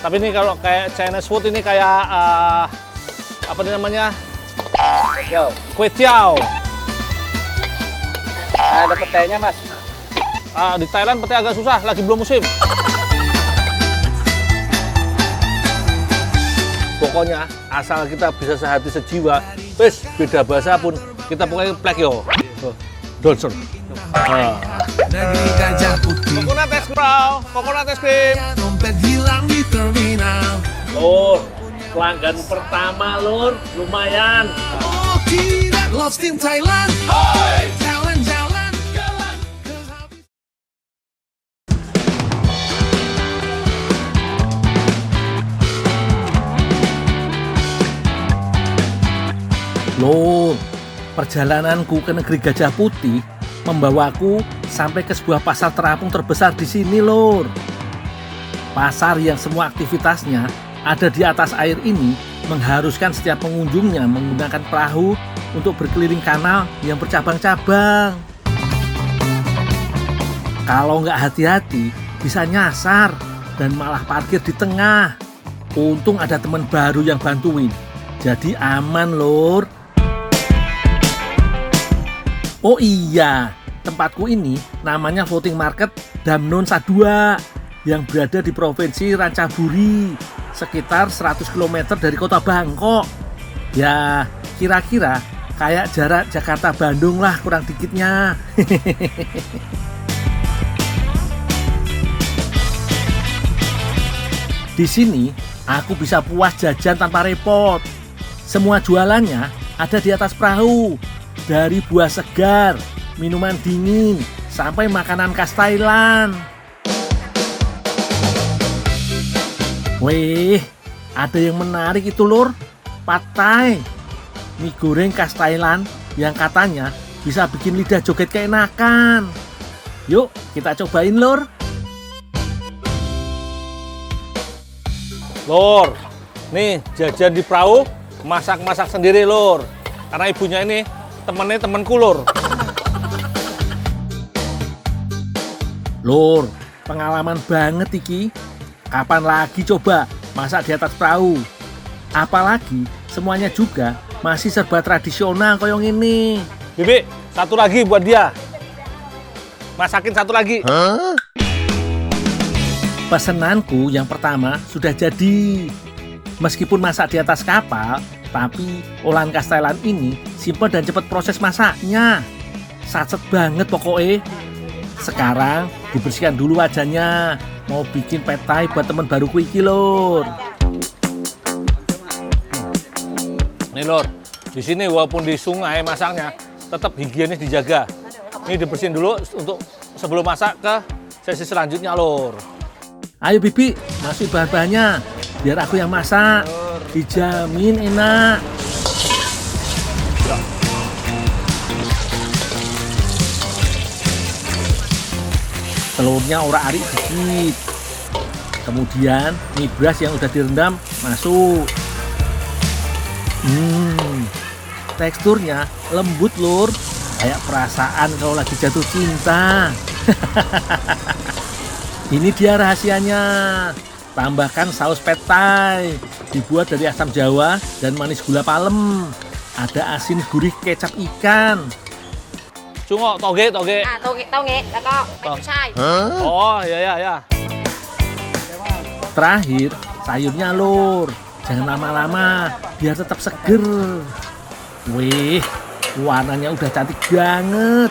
Tapi ini kalau kayak Chinese food ini kayak apa namanya? Kue tiao. Ada petainya, Mas. Di Thailand pete agak susah, lagi belum musim. Pokoknya asal kita bisa sehati sejiwa, wes beda bahasa pun kita pokoknya plek yo. Donson. Negeri Gajah Putih. Coconut es krim, coconut es krim. Dompet hilang di terminal. Lur, pelanggan pertama lur, lumayan. Oh tidak, lost in Thailand. Jalan-jalan. Loh, perjalananku ke negeri Gajah Putih membawaku sampai ke sebuah pasar terapung terbesar di sini, Lur. Pasar yang semua aktivitasnya ada di atas air ini mengharuskan setiap pengunjungnya menggunakan perahu untuk berkeliling kanal yang bercabang-cabang. Kalau nggak hati-hati, bisa nyasar dan malah parkir di tengah. Untung ada teman baru yang bantuin, jadi aman, Lur. Oh iya, tempatku ini namanya Floating Market Damnon Sadua yang berada di Provinsi Ratchaburi, sekitar 100 km dari kota Bangkok. Ya, kira-kira kayak jarak Jakarta-Bandung lah kurang dikitnya. Di sini, aku bisa puas jajan tanpa repot. Semua jualannya ada di atas perahu. Dari buah segar, minuman dingin, sampai makanan khas Thailand. Wih, ada yang menarik itu, Lur. Pad Thai, mie goreng khas Thailand yang katanya bisa bikin lidah joget keenakan. Yuk, kita cobain, Lur. Lur, nih jajan di perahu, masak-masak sendiri, Lur. Karena ibunya ini temenku, Lur. Lur, pengalaman banget iki. Kapan lagi coba masak di atas perahu? Apalagi semuanya juga masih serba tradisional koyong ini. Bibi, satu lagi buat dia. Masakin satu lagi. Pesenanku yang pertama sudah jadi. Meskipun masak di atas kapal, tapi olahan khas Thailand ini simpel dan cepat proses masaknya. Sacet banget pokoknya. Sekarang dibersihkan dulu wajannya. Mau bikin pad thai buat temen baruku iki, Lur. Nih, Lur. Di sini walaupun di sungai masaknya, tetap higienis dijaga. Ini dibersihin dulu untuk sebelum masak ke sesi selanjutnya, Lur. Ayo Bibi, masukin bahan-bahannya. Biar aku yang masak. Dijamin enak. Telurnya ora arik dikit. Kemudian mie beras yang udah direndam masuk. Teksturnya lembut, Lur. Kayak perasaan kalau lagi jatuh cinta. Ini dia rahasianya. Tambahkan saus pad thai, dibuat dari asam jawa dan manis gula palem. Ada asin gurih kecap ikan. Cungok, toge. เตาเงะแล้วก็ใบกุยช่าย Oh, ya. Terakhir, sayurnya, Lur. Jangan lama-lama, biar tetap seger. Wih, warnanya udah cantik banget.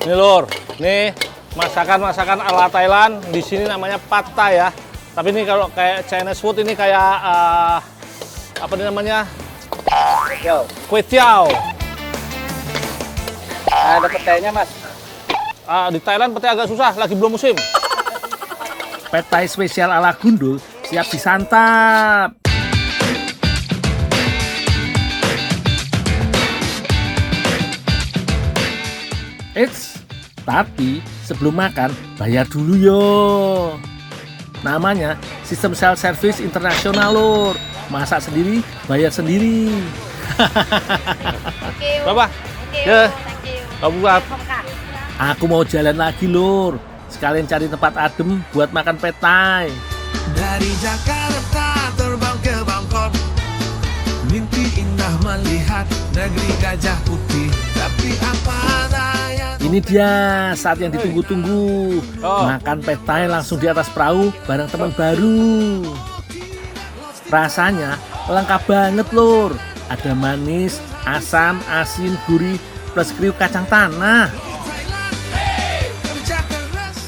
Nih, Lur. Nih, masakan ala Thailand. Di sini namanya Pad Thai ya. Tapi ini kalau kayak Chinese food ini kayak apa namanya? Kue tiao. Ada petainya, Mas. Di Thailand pete agak susah, lagi belum musim. Pad Thai spesial ala gundul siap disantap. Eits, tapi sebelum makan bayar dulu yo. Namanya sistem self service internasional, Lur. Masak sendiri, bayar sendiri. Thank you. Berapa? Thank you. Ya. Thank you. Kamu buat. ขอบคุณค่ะ Aku mau jalan lagi, Lur. Sekalian cari tempat adem buat makan pad thai. Dari Jakarta terbang ke Bangkok, mimpi indah melihat negeri Gajah Putih. Tapi apa daya. Ini dia saat yang ditunggu-tunggu. Makan pad thai langsung di atas perahu bareng teman baru. Rasanya lengkap banget lur. Ada manis, asam, asin, gurih, plus kriuk kacang tanah.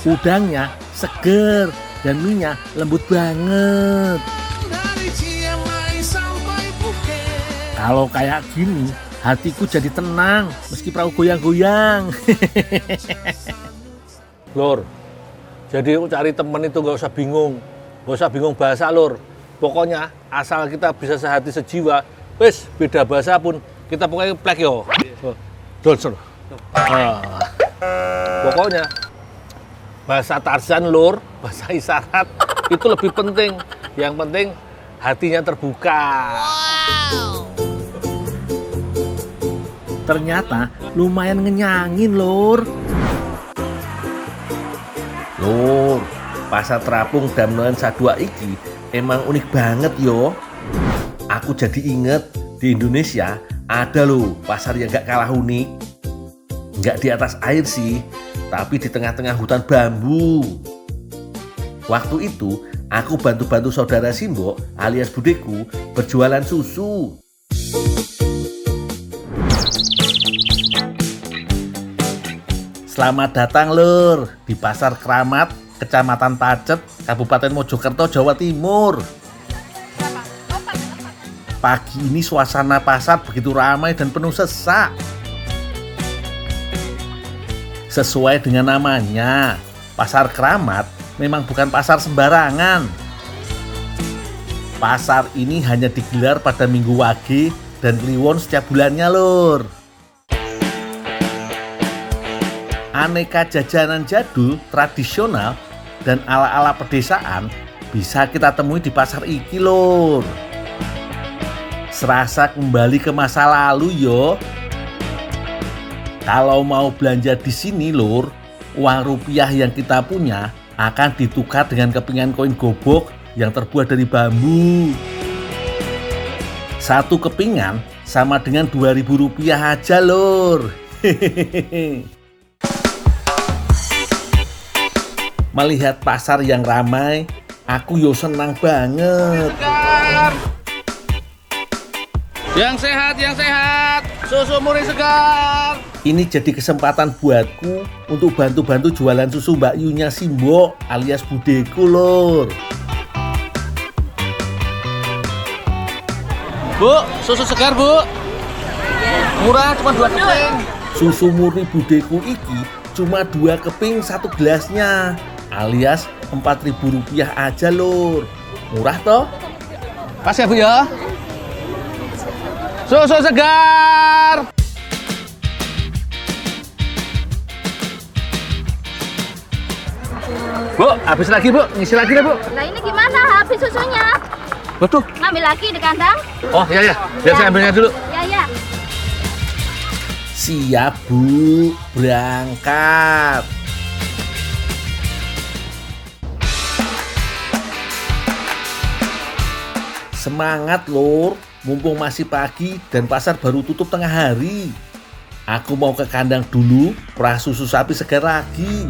Udangnya seger dan mie-nya lembut banget. Dari Ciamai sampai Phuket. Kalau kayak gini, hatiku jadi tenang meski perahu goyang-goyang. Lur, jadi cari temen itu nggak usah bingung bahasa lur. Pokoknya asal kita bisa sehati sejiwa, wes beda bahasa pun kita pokoknya plek yo. Donsor. Pokoknya bahasa Tarzan lur, bahasa isyarat itu lebih penting. Yang penting hatinya terbuka. Ternyata lumayan ngenyangin lur. Lur, pasar terapung Damnoen Sadua iki emang unik banget yo. Aku jadi inget di Indonesia ada loh pasar yang gak kalah unik. Nggak di atas air sih, tapi di tengah-tengah hutan bambu. Waktu itu aku bantu-bantu saudara Simbo alias budeku berjualan susu. Selamat datang lur di Pasar Kramat, Kecamatan Pacet, Kabupaten Mojokerto, Jawa Timur. Pagi ini suasana pasar begitu ramai dan penuh sesak. Sesuai dengan namanya, Pasar Kramat memang bukan pasar sembarangan. Pasar ini hanya digelar pada Minggu Wage dan Kliwon setiap bulannya lur. Aneka jajanan jadul, tradisional, dan ala-ala pedesaan bisa kita temui di pasar iki lur. Serasa kembali ke masa lalu yo. Kalau mau belanja di sini lur, uang rupiah yang kita punya akan ditukar dengan kepingan koin gobok yang terbuat dari bambu. Satu kepingan sama dengan Rp2.000 aja lur. Melihat pasar yang ramai, aku yo senang banget. Yang sehat, susu murni segar. Ini jadi kesempatan buatku untuk bantu-bantu jualan susu Mbak Yunya Simbo alias budeku lur. Bu, susu segar bu. Murah cuma 2 keping. Susu murni budeku iki cuma 2 keping 1 gelasnya alias Rp4.000 aja lur. Murah toh? Pas ya bu ya. Susu segar. Bu, habis lagi bu, ngisi lagi deh bu. Nah ini gimana habis susunya? Waduh. Ngambil lagi di kandang? Oh iya ya, biar saya ambilnya dulu. Ya. Siap bu, berangkat. Semangat lur, mumpung masih pagi dan pasar baru tutup tengah hari. Aku mau ke kandang dulu, perah susu sapi segar lagi.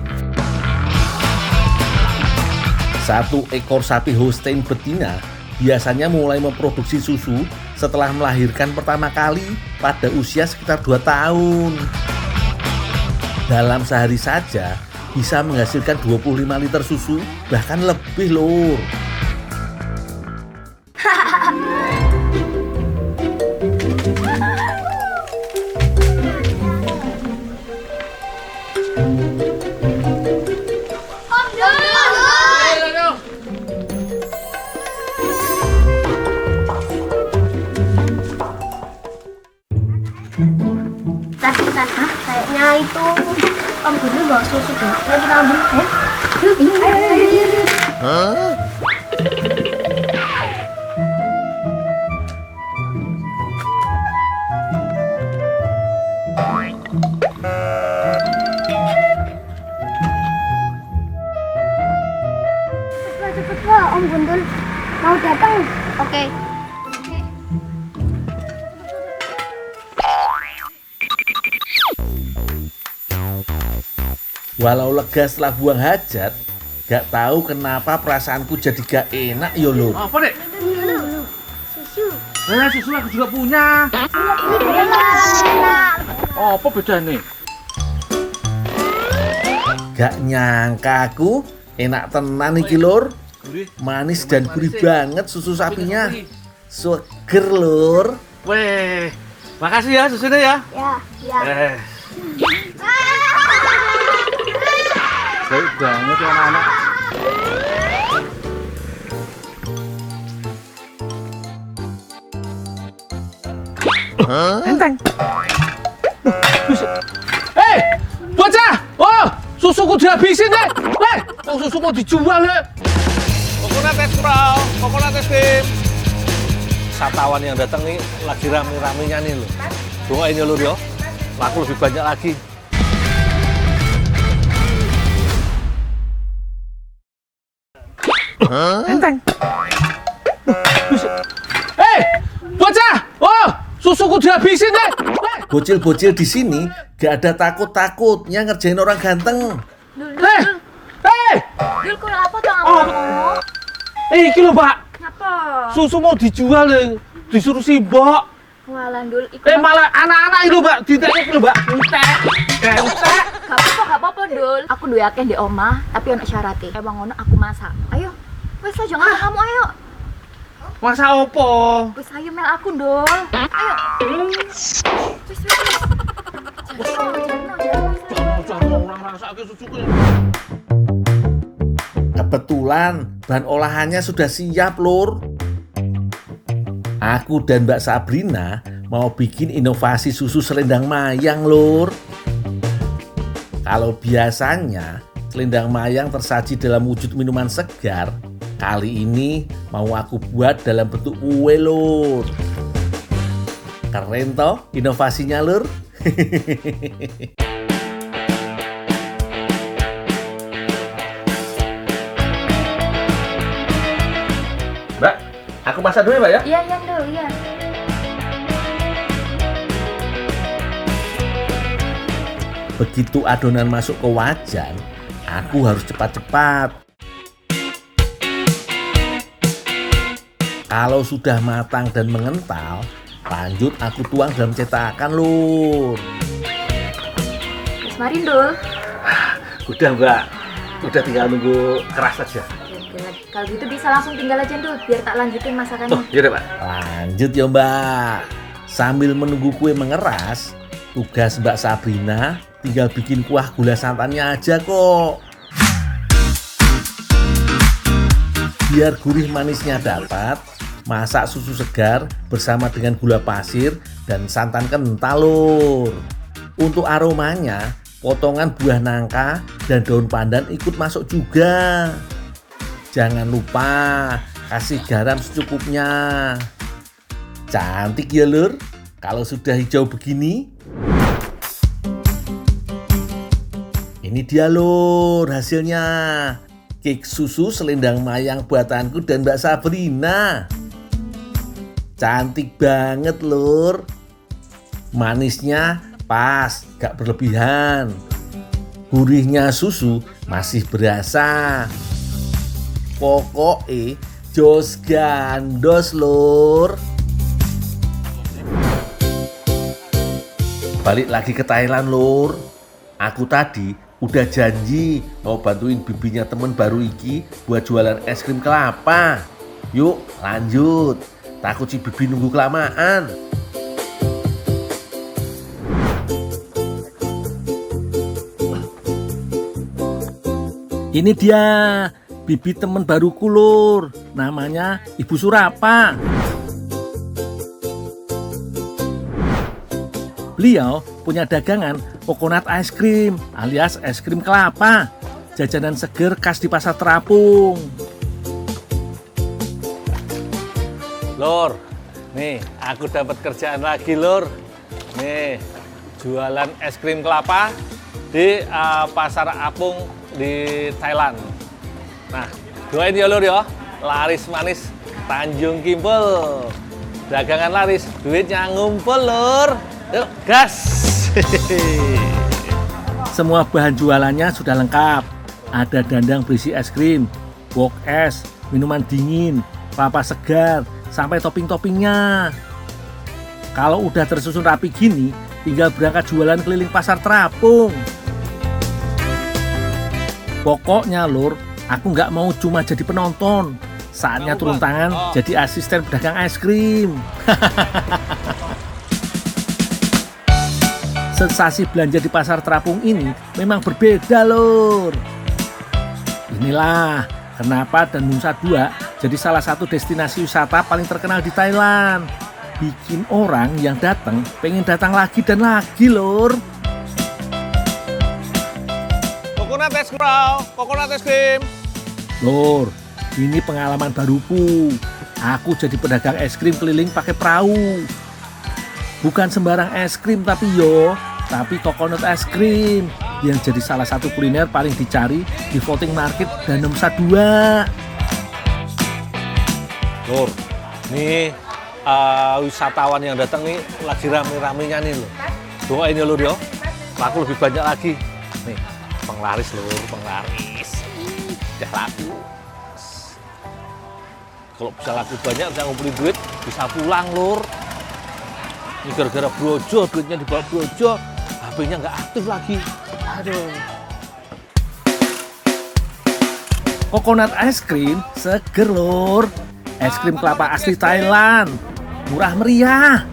1 ekor sapi Holstein betina biasanya mulai memproduksi susu setelah melahirkan pertama kali pada usia sekitar 2 tahun. Dalam sehari saja bisa menghasilkan 25 liter susu, bahkan lebih lur. Kayaknya itu Om Guru bawa susu deh. Ayo kita ambil ya. Yuk, ini. Cepet Pak, Om Mau datang. Oke. Walau lega setelah buang hajat, gak tahu kenapa perasaanku jadi gak enak ya Lur. Apa dek? Susu. Susu aku juga punya. Apa bedanya? Gak nyangka aku enak tenan iki Lur. Manis dan gurih banget susu sapinya. Seger Lur. Weh, makasih ya susunya ya. Ya. Baik banget ya anak-anak. Enteng. Hei, bocah! Oh, susuku dihabisin deh. Susu mau dijual ya. Coconut es bro, coconut es krim. Wisatawan yang datang nih lagi rame-ramenya nih loh. Doain ya Lur ya. Laku lebih banyak lagi. Enteng. Hei, bocah! Oh, susuku dihabisin deh. Bocil-bocil di sini gak ada takut-takutnya ngerjain orang ganteng. Hei! Dul, kau apa tuh kamu? Iki lho, Pak. Ngapa? Susu mau dijual disuruh si Mbok. Walah, Dul. Iku Malah anak-anak itu, Mbak. Ditekek lho, Mbak. Entek. Gak apa-apa, Dul. Aku duwe akeh di omah, tapi ono syaratnya. Emang ngono aku masak. Ayo. Wes aja ngapa kamu ayo. Masa opo? Wes ayo mel aku, Dul. Ayo. Wes. Orang rasake susuku. Kebetulan bahan olahannya sudah siap Lur. Aku dan Mbak Sabrina mau bikin inovasi susu selendang mayang Lur. Kalau biasanya selendang mayang tersaji dalam wujud minuman segar, kali ini mau aku buat dalam bentuk kue Lur. Keren toh inovasinya Lur? Mbak, aku masak dulu ya Mbak ya? Iya, Dul, iya. Begitu adonan masuk ke wajan, aku harus cepat-cepat. Kalau sudah matang dan mengental, lanjut aku tuang dalam cetakan Lur. Wes mari, Dul. Udah Mbak, udah tinggal nunggu keras aja. Kalau gitu bisa langsung tinggal aja, Dul, biar tak lanjutin masakannya. Iya deh Pak. Lanjut ya Mbak. Sambil menunggu kue mengeras, tugas Mbak Sabrina tinggal bikin kuah gula santannya aja kok. Biar gurih manisnya dapat, masak susu segar bersama dengan gula pasir dan santan kental Lur. Untuk aromanya, potongan buah nangka dan daun pandan ikut masuk juga. Jangan lupa kasih garam secukupnya. Cantik ya Lur, kalau sudah hijau begini. Ini dia Lur hasilnya. Cake susu selendang mayang buatanku dan Mbak Sabrina. Cantik banget Lur. Manisnya pas, gak berlebihan. Gurihnya susu masih berasa. Pokoknya jos gandos Lur. Balik lagi ke Thailand Lur. Aku tadi udah janji mau bantuin bibinya temen baru iki buat jualan es krim kelapa. Yuk lanjut. Takut si bibi nunggu kelamaan. Ini dia bibi temen baruku Lur, namanya Ibu Surapa. Beliau punya dagangan coconut ice cream alias es krim kelapa, jajanan seger khas di pasar terapung. Lur, nih aku dapat kerjaan lagi Lur. Nih, jualan es krim kelapa di pasar apung di Thailand. Nah, doain ya Lur ya, laris manis Tanjung Kimpul. Dagangan laris, duitnya ngumpul, Lur. Yuk, gas. Semua bahan jualannya sudah lengkap. Ada dandang berisi es krim, wok es, minuman dingin, kelapa segar, sampai topping-toppingnya. Kalau udah tersusun rapi gini, tinggal berangkat jualan keliling pasar terapung. Pokoknya, Lur, aku nggak mau cuma jadi penonton. Saatnya turun tangan jadi asisten pedagang es krim. Sensasi belanja di pasar terapung ini memang berbeda, Lur. Inilah kenapa Danum Nusa Dua jadi salah satu destinasi wisata paling terkenal di Thailand. Bikin orang yang datang pengen datang lagi dan lagi, Lur. Coconut es krim, coconut es krim. Lur, ini pengalaman baruku. Aku jadi pedagang es krim keliling pakai perahu. Bukan sembarang es krim tapi coconut es krim yang jadi salah satu kuliner paling dicari di floating market Danum Nusa Dua. Lur, nih wisatawan yang datang nih lagi rame-ramenya nih, Lur. Doain ya, Lur, yo. Laku lebih banyak lagi. Nih, penglaris, Lur, penglaris. Udah laku. Kalau bisa laku banyak, bisa ngumpulin duit, bisa pulang, Lur. Ini gara-gara brojo, duitnya dibawa brojo, HP-nya nggak aktif lagi. Aduh. Coconut es krim seger, Lur. Es krim kelapa asli Thailand. Murah meriah.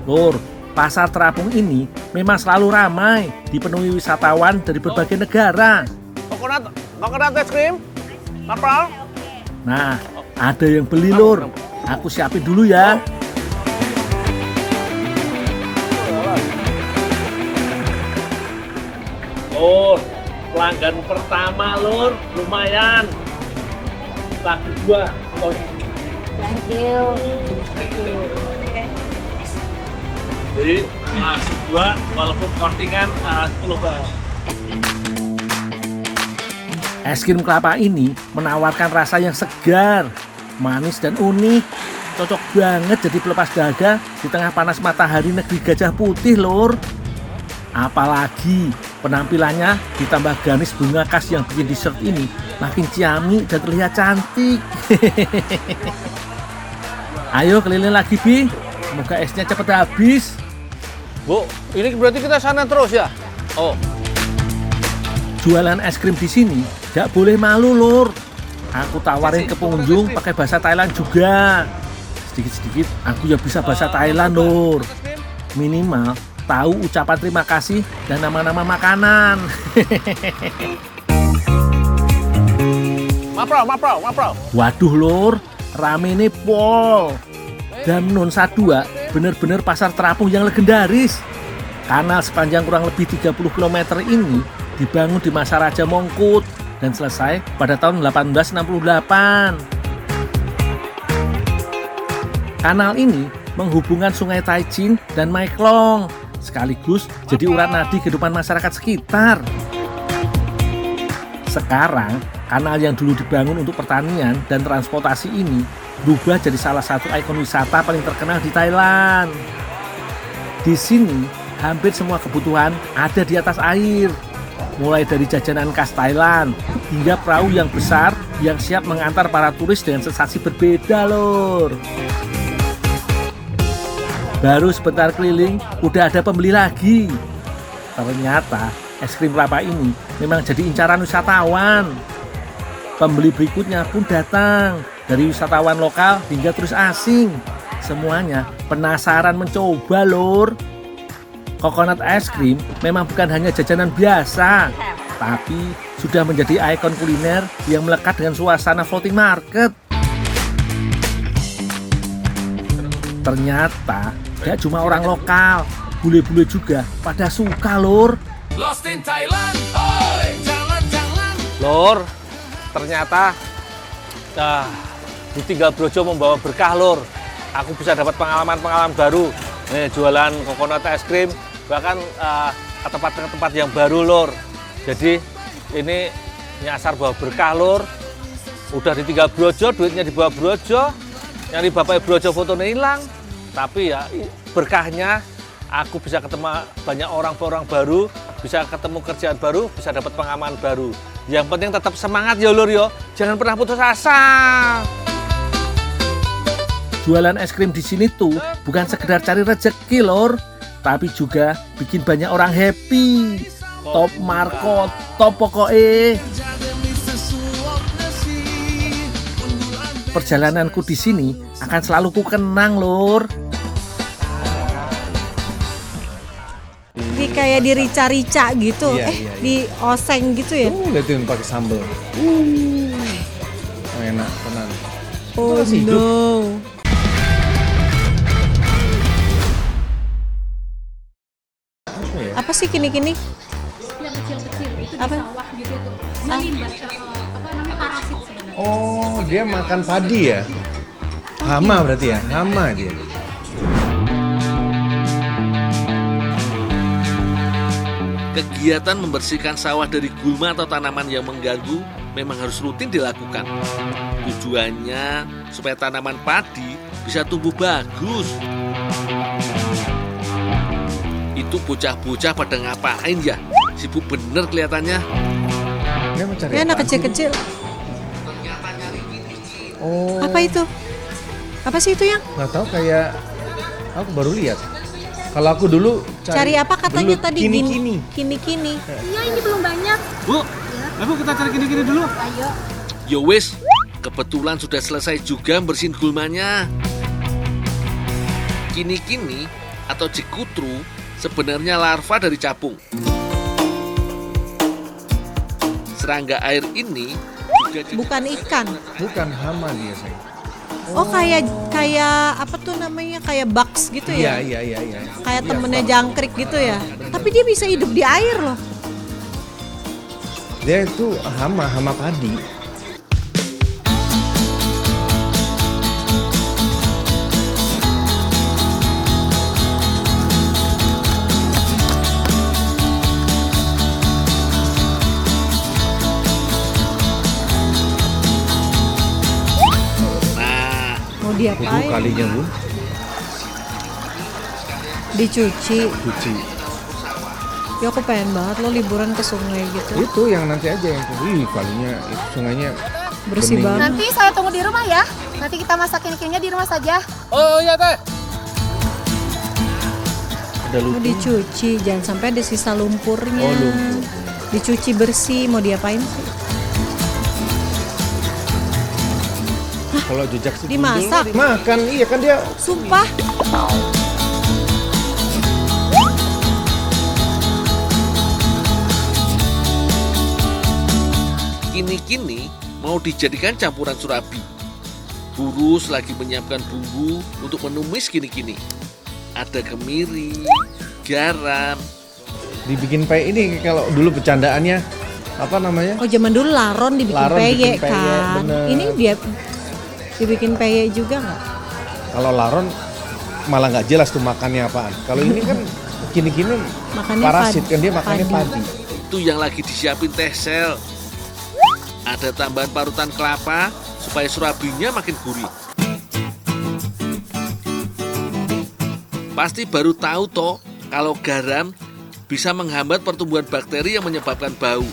Lur, pasar terapung ini memang selalu ramai, dipenuhi wisatawan dari berbagai negara. Coconut es krim? Apa? Nah, ada yang beli, Lur. Aku siapin dulu ya. Lur, pelanggan pertama, Lur, lumayan. Lagi dua. Oh, Thank you. jadi masih dua, walaupun countingan 10 bang. Es krim kelapa ini menawarkan rasa yang segar, manis dan unik. Cocok banget jadi pelepas dahaga di tengah panas matahari negeri Gajah Putih, Lur. Apalagi penampilannya ditambah garis bunga khas yang bikin dessert ini makin ciamik dan terlihat cantik. Ayo keliling lagi, Bi. Semoga esnya cepet habis. Bu, ini berarti kita sana terus ya? Oh, Jualan es krim di sini gak boleh malu, Lur. Aku tawarin ke pengunjung pakai bahasa Thailand juga. Sedikit-sedikit aku ya bisa bahasa Thailand, Lur. Minimal tahu ucapan terima kasih dan nama-nama makanan. Mapro. Waduh, Lur, rame nih pol. Danum Nusa Dua bener-bener pasar terapung yang legendaris. Kanal sepanjang kurang lebih 30 km ini dibangun di masa Raja Mongkut dan selesai pada tahun 1868. Kanal ini menghubungkan Sungai Taichin dan Mae Klong, sekaligus jadi urat nadi kehidupan masyarakat sekitar. Sekarang, kanal yang dulu dibangun untuk pertanian dan transportasi ini berubah jadi salah satu ikon wisata paling terkenal di Thailand. Di sini, hampir semua kebutuhan ada di atas air. Mulai dari jajanan khas Thailand hingga perahu yang besar yang siap mengantar para turis dengan sensasi berbeda, Lur. Baru sebentar keliling, udah ada pembeli lagi. Ternyata es krim kelapa ini memang jadi incaran wisatawan. Pembeli berikutnya pun datang, dari wisatawan lokal hingga turis asing. Semuanya penasaran mencoba, Lur. Coconut es krim memang bukan hanya jajanan biasa, tapi sudah menjadi ikon kuliner yang melekat dengan suasana floating market. Ternyata gak cuma orang lokal, bule-bule juga pada suka, Lur. Lost in Thailand, oi, jalan-jalan. Lur, ternyata di Tinggal Brojo membawa berkah, Lur. Aku bisa dapat pengalaman-pengalaman baru. Nih, jualan coconut es krim, bahkan ke tempat-tempat yang baru, Lur. Jadi ini nyasar bawa berkah, Lur. Udah ditinggal Brojo, duitnya dibawa Brojo. Nyari bapak Brojo fotonya hilang. Tapi ya berkahnya aku bisa ketemu banyak orang baru, bisa ketemu kerjaan baru, bisa dapat pengalaman baru. Yang penting tetap semangat ya Lur yo. Jangan pernah putus asa. Jualan es krim di sini tuh bukan sekedar cari rezeki, Lor, tapi juga bikin banyak orang happy. Top Marco, top pokoknya. Perjalananku di sini akan selalu ku kenang, Lur. Kayak di rica-rica gitu, di oseng gitu ya. Liatin pakai sambal. Enak, tenan. Oh no. Apa sih kini-kini? Yang kecil-kecil itu Apa? di sawah gitu tuh. Melimbat apa namanya parasit sebenarnya. Oh, dia makan padi ya? Hama berarti ya? Hama dia. Kegiatan membersihkan sawah dari gulma atau tanaman yang mengganggu memang harus rutin dilakukan. Tujuannya supaya tanaman padi bisa tumbuh bagus. Itu bocah-bocah pada ngapain ya? Sibuk bener kelihatannya. Dia mau cari Ya, anak apaan sih? kecil-kecil. Oh, Apa itu? Apa sih itu yang? nggak tahu kayak aku baru lihat. Kalau aku dulu Cari apa katanya belut tadi? Kini-kini. Kini-kini. Iya, ini belum banyak. Bu, ayo kita cari gini-gini dulu. Ayo. Yo wis, kebetulan sudah selesai juga bersihin gulmanya. Kini-kini atau cikutru sebenarnya larva dari capung. Serangga air ini juga Bukan ikan. Bukan hama dia sayang. Oh, kayak apa tuh namanya? Kayak bugs gitu ya? Iya. Kayak Iya, temennya Bang. jangkrik gitu ya. Tapi dia bisa hidup di air loh. Dia itu hama padi. Nah, Mau Itu diapain? kalinya bu, Dicuci. cuci. Ya aku pengen banget lo liburan ke sungai gitu. Itu yang nanti aja yang kalinya itu sungainya Bersih bening. banget. Nanti saya tunggu di rumah ya. Nanti kita masakin ikannya di rumah saja. Oh iya teh. Ada Mau lumpur. dicuci, jangan sampai ada sisa lumpurnya. Oh, lumpur. Dicuci bersih, mau diapain sih? Kalau jejak sih Dimasak? makan, iya kan dia. Sumpah. kini-kini mau dijadikan campuran surabi. Burus lagi menyiapkan bumbu untuk menumis kini-kini. Ada kemiri, garam. Dibikin peyek ini kalau dulu bercandaannya apa namanya? Oh, zaman dulu laron dibikin Laron peyek bikin peyek, kan. bener. Ini dia dibikin peyek juga nggak? Kalau laron malah nggak jelas tuh makannya apaan. Kalau ini kan kini-kini Makannya parasit padi. kan dia makannya Padi. padi. Itu yang lagi disiapin teh sel. Ada tambahan parutan kelapa supaya surabinya makin gurih. Pasti baru tahu toh kalau garam bisa menghambat pertumbuhan bakteri yang menyebabkan bau.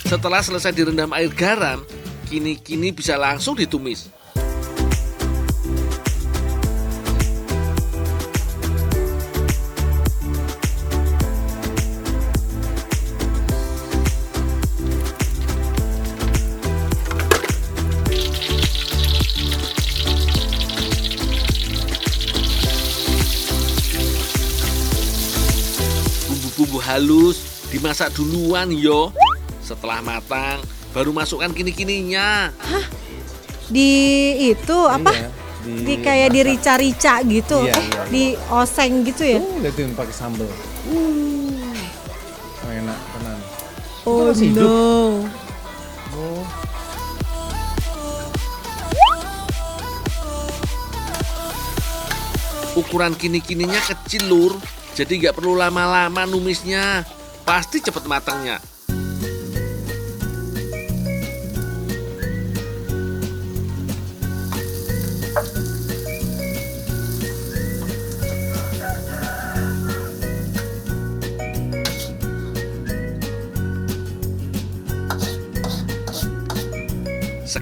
Setelah selesai direndam air garam, kini-kini bisa langsung ditumis. Bumbu-bumbu halus dimasak duluan yo. Setelah matang, baru masukkan kini-kininya. Di itu apa? Iya, Di kayak di rica-rica gitu. Iya, Eh, iya. di oseng gitu ya. Liatin pakai sambal. Enak tenan. Oh masih hidup. no. Oh. Ukuran kini-kininya kecil lur, jadi nggak perlu lama-lama numisnya. Pasti cepet matangnya.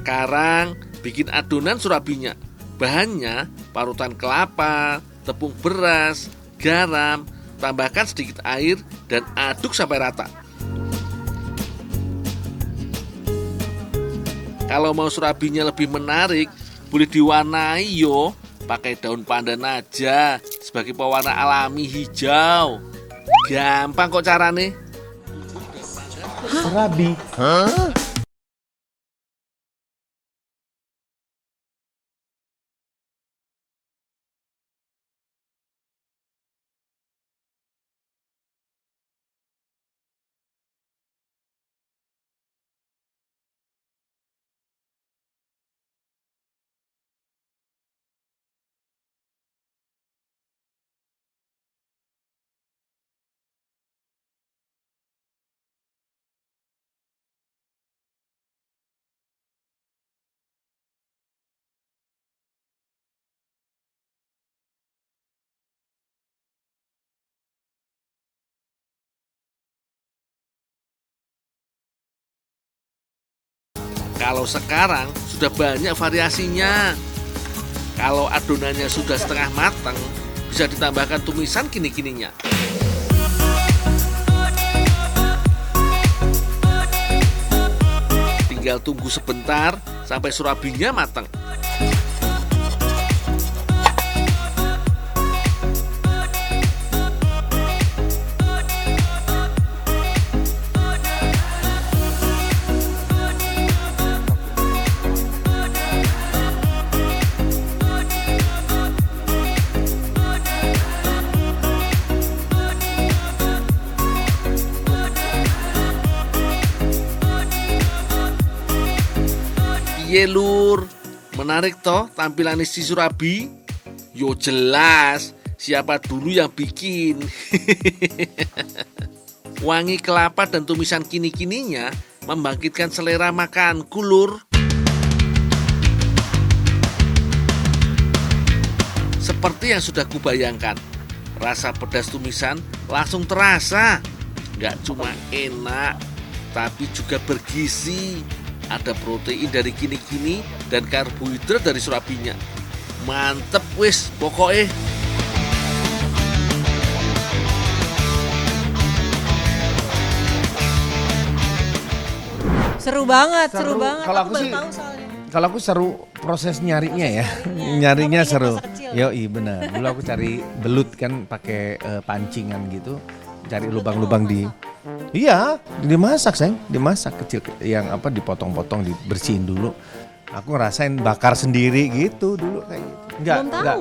Sekarang bikin adonan surabinya. Bahannya parutan kelapa, tepung beras, garam, tambahkan sedikit air dan aduk sampai rata. Kalau mau surabinya lebih menarik, boleh diwarnai yo, pakai daun pandan aja sebagai pewarna alami hijau. Gampang kok carane. Surabi. Kalau sekarang sudah banyak variasinya. Kalau adonannya sudah setengah matang, bisa ditambahkan tumisan kini-kininya. Tinggal tunggu sebentar sampai surabinya matang. Piye lur, menarik toh tampilan isi surabi? Yo jelas, siapa dulu yang bikin? Wangi kelapa dan tumisan kini-kininya membangkitkan selera makanku lur. Seperti yang sudah kubayangkan, rasa pedas tumisan langsung terasa. Gak cuma enak, tapi juga bergizi. Ada protein dari kini-kini dan karbohidrat dari surabinya. Mantep wis pokoknya. Seru banget, seru banget. Kalau aku baru sih, tahu soalnya. kalau aku seru proses nyarinya ya. Nyarinya Kamu ingat seru. masa kecil? Yoi benar. Dulu aku cari belut kan pakai pancingan gitu. Cari lubang-lubang di. Iya, dimasak sayang, dimasak kecil yang apa dipotong-potong, dibersihin dulu. Aku ngerasain bakar sendiri gitu dulu kayak gitu.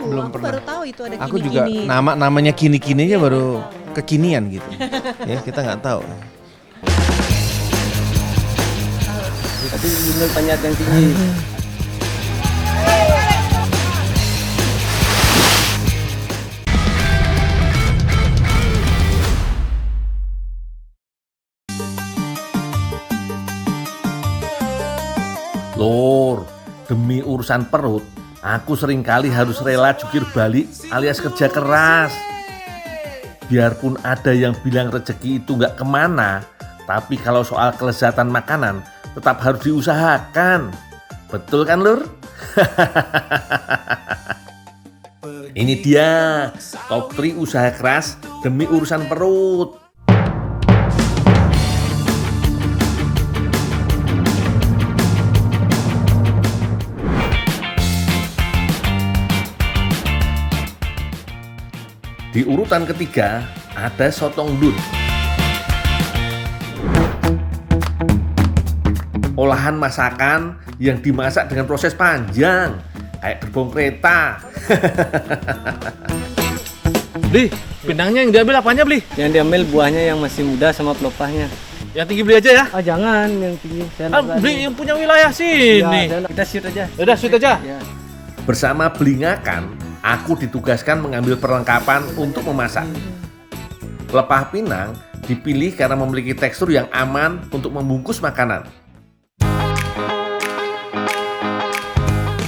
Belum pernah. baru tahu itu ada Aku juga kini-kini. namanya kini-kininya baru kekinian gitu. Ya kita nggak tahu. Tapi menurut panjat yang tinggi. Lur, demi urusan perut, aku seringkali harus rela jukir balik alias kerja keras. Biarpun ada yang bilang rezeki itu nggak kemana, tapi kalau soal kelezatan makanan tetap harus diusahakan. Betul kan Lur? Ini dia top 3 usaha keras demi urusan perut. Di urutan ketiga ada sotong dun. Olahan masakan yang dimasak dengan proses panjang, kayak gerbong kereta. Beli, pindangnya yang diambil apanya beli? Yang diambil buahnya yang masih muda sama pelopahnya. Yang tinggi beli aja ya. Ah jangan yang tinggi. Saya Ah, beli yang punya wilayah sini. kita shoot aja. Udah, shoot aja. Ya. Bersama Belingakan, aku ditugaskan mengambil perlengkapan untuk memasak. Pelepah pinang dipilih karena memiliki tekstur yang aman untuk membungkus makanan.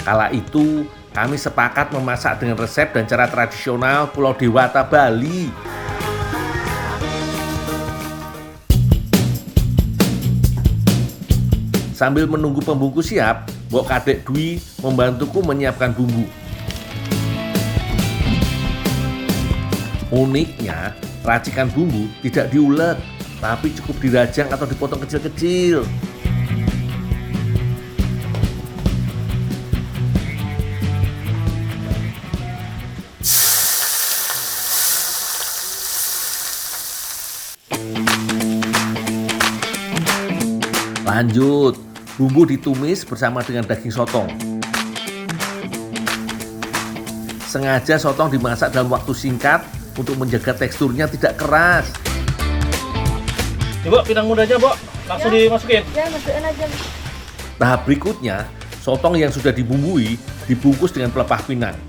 Kala itu, kami sepakat memasak dengan resep dan cara tradisional Pulau Dewata, Bali. Sambil menunggu pembungkus siap, Mbok Kadek Dwi membantuku menyiapkan bumbu. Uniknya, racikan bumbu tidak diulek, tapi cukup dirajang atau dipotong kecil-kecil. Lanjut, bumbu ditumis bersama dengan daging sotong. Sengaja sotong dimasak dalam waktu singkat untuk menjaga teksturnya tidak keras. Nih, Bo, pinang mudanya, Bo. Langsung dimasukin. Ya, masukin aja. Tahap berikutnya, sotong yang sudah dibumbui dibungkus dengan pelepah pinang.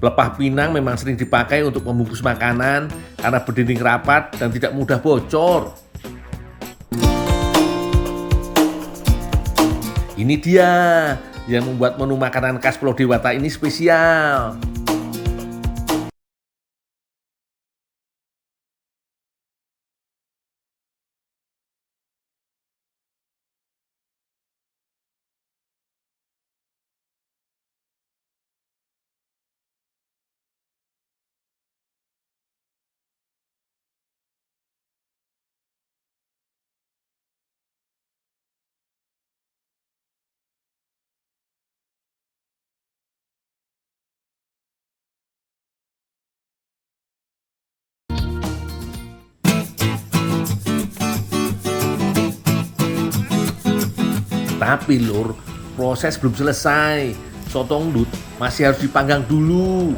Pelepah pinang memang sering dipakai untuk membungkus makanan karena berdinding rapat dan tidak mudah bocor. Ini dia yang membuat menu makanan khas Pulau Dewata ini spesial. Tapi lur, proses belum selesai. Sotong ndut masih harus dipanggang dulu.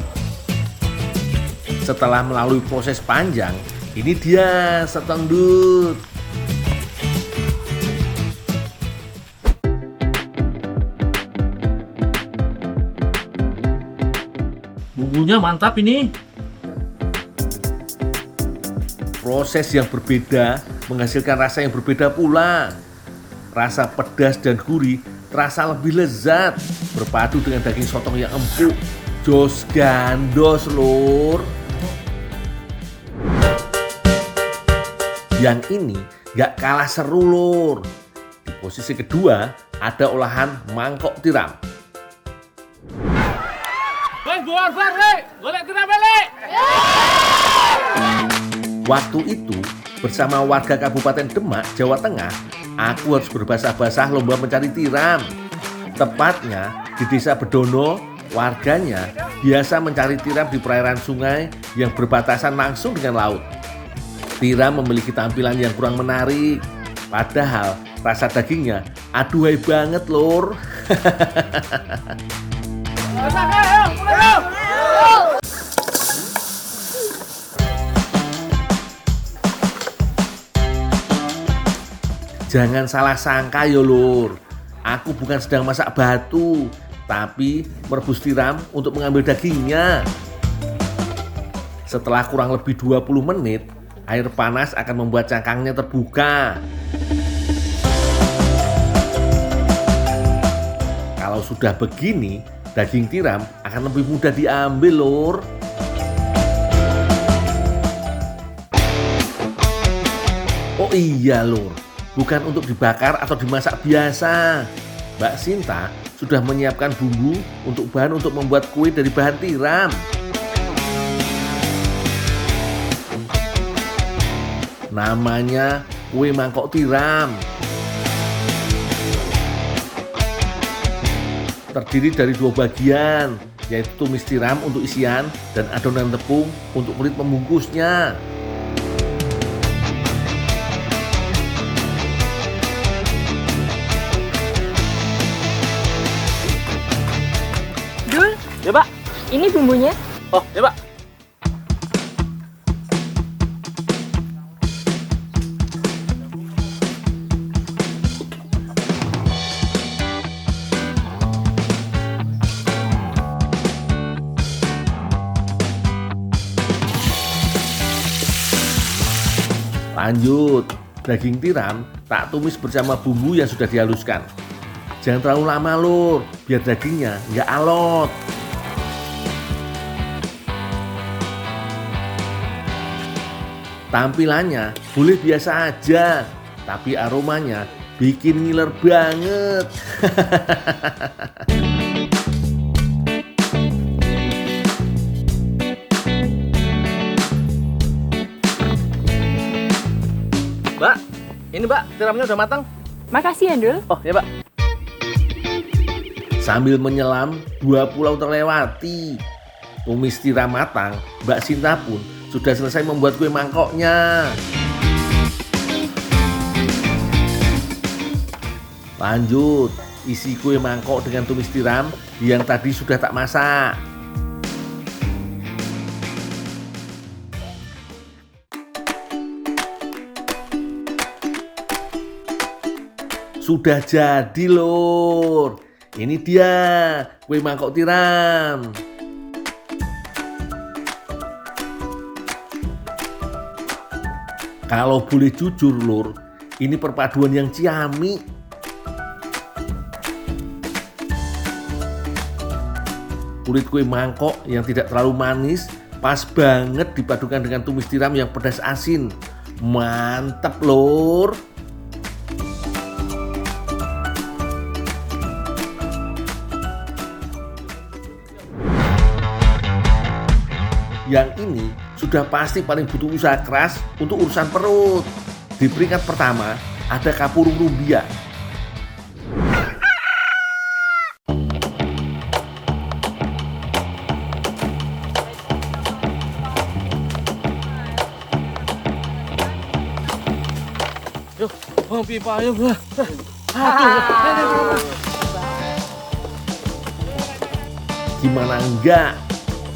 Setelah melalui proses panjang, ini dia sotong ndut. Bumbunya mantap ini. Proses yang berbeda menghasilkan rasa yang berbeda pula. Rasa pedas dan gurih terasa lebih lezat, berpadu dengan daging sotong yang empuk. Jos gandos, lur. Yang ini gak kalah seru, lur. Di posisi kedua ada olahan mangkok tiram. Waktu itu, bersama warga Kabupaten Demak, Jawa Tengah, aku harus berbasah-basah lomba mencari tiram. Tepatnya di Desa Bedono, warganya biasa mencari tiram di perairan sungai yang berbatasan langsung dengan laut. Tiram memiliki tampilan yang kurang menarik, padahal rasa dagingnya aduhai banget, lur. Jangan salah sangka yo, lur. Aku bukan sedang masak batu, tapi merebus tiram untuk mengambil dagingnya. Setelah kurang lebih 20 menit, air panas akan membuat cangkangnya terbuka. Kalau sudah begini, daging tiram akan lebih mudah diambil, lur. Oh iya, lur. Bukan untuk dibakar atau dimasak biasa. Mbak Sinta sudah menyiapkan bumbu untuk bahan untuk membuat kue dari bahan tiram. Namanya kue mangkok tiram. Terdiri dari 2 bagian, yaitu tumis tiram untuk isian dan adonan tepung untuk kulit pembungkusnya. Dul, Ya, Pak. ini bumbunya. Oh, ya, Pak. Lanjut, daging tiram tak tumis bersama bumbu yang sudah dihaluskan. Jangan terlalu lama, lur, biar dagingnya nggak alot. Tampilannya boleh biasa aja, tapi aromanya bikin ngiler banget. Mbak, ini Mbak, tiramnya udah matang. Makasih ya, Dul. Oh, ya Mbak. Sambil menyelam, 2 pulau terlewati. Tumis tiram matang, Mbak Sinta pun sudah selesai membuat kue mangkoknya. Lanjut, isi kue mangkok dengan tumis tiram yang tadi sudah tak masak. Sudah jadi, Lur. Ini dia kue mangkok tiram. Kalau boleh jujur, Lur, ini perpaduan yang ciamik. Kulit kue mangkok yang tidak terlalu manis, pas banget dipadukan dengan tumis tiram yang pedas asin. Mantap, Lur. Yang ini sudah pasti paling butuh usaha keras untuk urusan perut. Di peringkat pertama ada kapurung rumbia. Yuk, pipa ayo. Gimana enggak?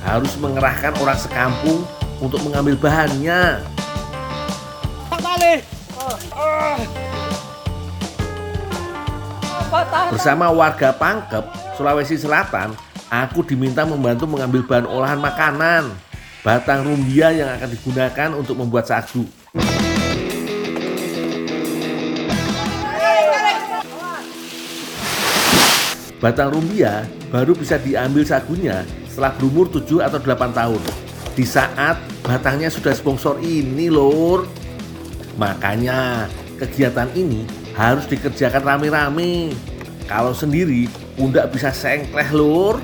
Harus mengerahkan orang sekampung untuk mengambil bahannya. Bersama warga Pangkep, Sulawesi Selatan, aku diminta membantu mengambil bahan olahan makanan, batang rumbia yang akan digunakan untuk membuat sagu. Batang rumbia baru bisa diambil sagunya setelah berumur 7 atau 8 tahun. Di saat batangnya sudah sponsor ini, Lur. Makanya kegiatan ini harus dikerjakan rame-rame. Kalau sendiri, pundak bisa sengkleh, Lur.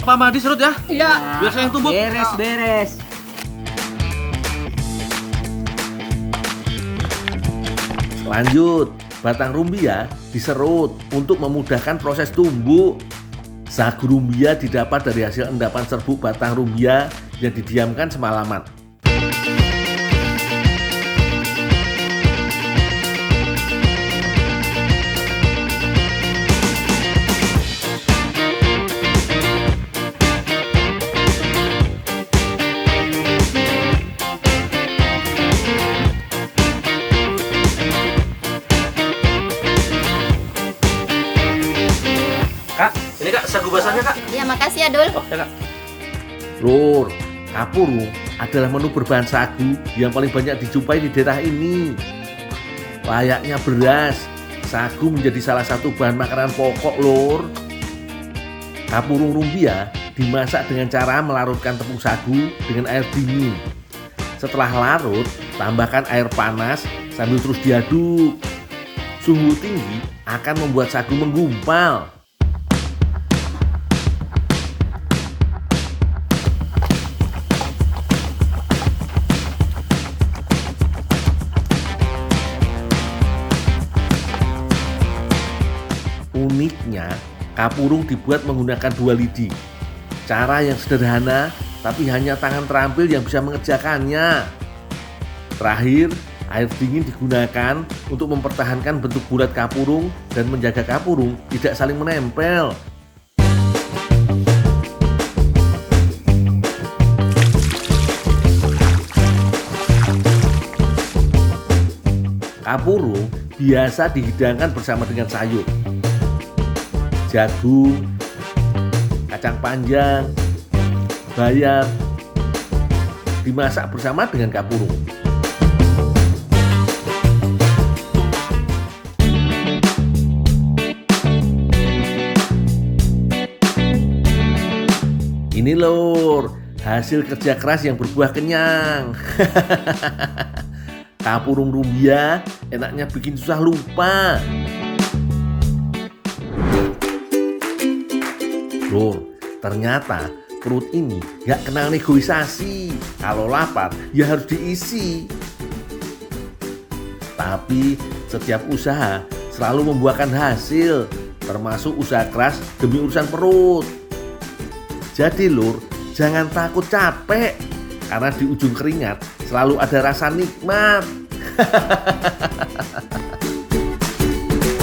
Pak Madi serut ya? Iya. Biar saya yang tumbuk. Beres. Lanjut, batang rumbia diserut untuk memudahkan proses tumbuk. Sagu rumbia didapat dari hasil endapan serbuk batang rumbia yang didiamkan semalaman. Kak, ini Kak, sagu basahnya Kak. Ya, makasih ya, Dul. Oh, ya Kak. Lur, kapurung adalah menu berbahan sagu yang paling banyak dijumpai di daerah ini. Layaknya beras, sagu menjadi salah satu bahan makanan pokok, Lur. Kapurung rumbia dimasak dengan cara melarutkan tepung sagu dengan air dingin. Setelah larut, tambahkan air panas sambil terus diaduk. Suhu tinggi akan membuat sagu menggumpal. Uniknya, kapurung dibuat menggunakan 2 lidi. Cara yang sederhana, tapi hanya tangan terampil yang bisa mengerjakannya. Terakhir, air dingin digunakan untuk mempertahankan bentuk bulat kapurung dan menjaga kapurung tidak saling menempel. Kapurung biasa dihidangkan bersama dengan sayur. Jagung, kacang panjang, bayam, dimasak bersama dengan kapurung. Ini lor, hasil kerja keras yang berbuah kenyang. Kapurung rumbia enaknya bikin susah lupa. Lor, ternyata perut ini gak kenal negosiasi. Kalau lapar ya harus diisi. Tapi setiap usaha selalu membuahkan hasil, termasuk usaha keras demi urusan perut. Jadi lur, jangan takut capek, karena di ujung keringat selalu ada rasa nikmat.